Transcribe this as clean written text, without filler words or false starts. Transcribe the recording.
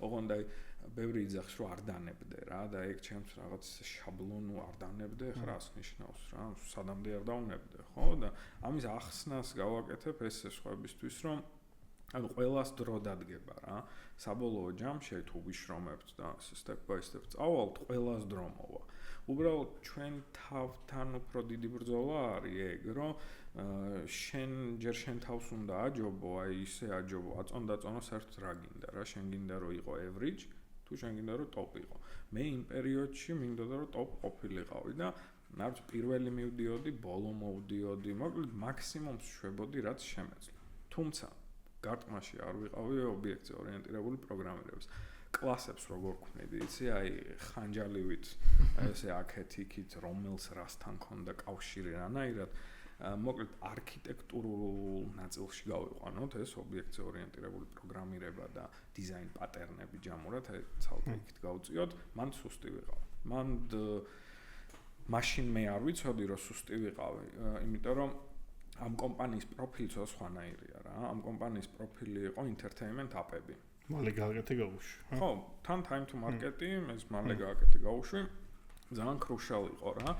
ოღონდ აი ბევრი იძახს რომ არ დანებდე რა და ეგ ჩემს რაღაც შაბლონუ არ დანებდე ხა რას ნიშნავს რა სადამდე არ დაუნებდე ხო და ამის ახსნას გავაკეთებ ეს სხვაებისთვის რომ ანუ ყველას დრო დადგება რა საბოლოო ჯამში თუ ვიშრომებთ და step by step წავალთ ყველას დრო მოვა უბრალოდ ჩვენ თავთან უფრო დიდი ბრძოლა არის ეგ რომ შენ ჯერ შენ თავს უნდა აჯობო აი ისე აჯობო აწონდაწონო საერთოდ რა გინდა რა შენ გინდა რომ იყო average თუ შენ გინდა რომ top იყო მე იმ პერიოდში მინდოდა რომ top ყოფილიყავი და არც პირველი მივდიოდი ბოლო მოვდიოდი მოკლედ მაქსიმუმს შვებოდი რაც შემეძლო თუმცა გარტყმაში არ ვიყავი ობიექტზე ორიენტირებული პროგრამირების კლასებს როგორ ქმნიდი იცი აი ხანჯალივით ესე აქეთ იქით რომელს რასთან ქონდა კავშირი რანაირად მოკლედ არქიტექტურულ ნაწილში გავიყვანოთ ეს ობიექტზე ორიენტირებული პროგრამირება და დიზაინ პატერნები ჯამურად ცალკე იქით გავწიოთ მან სუსტი ვიყავ მან მაშინ მე არ ვიცოდი რომ სუსტი ვიყავი იმიტომ რომ ამ კომპანიის პროფილი სხვანაირია რა ამ კომპანიის პროფილი იყო entertainment app-ები მალე გააკეთე გაუშვი ხო თან time to market-ი ეს მალე გააკეთე გაუშვი ძალიან კრუშალი იყო რა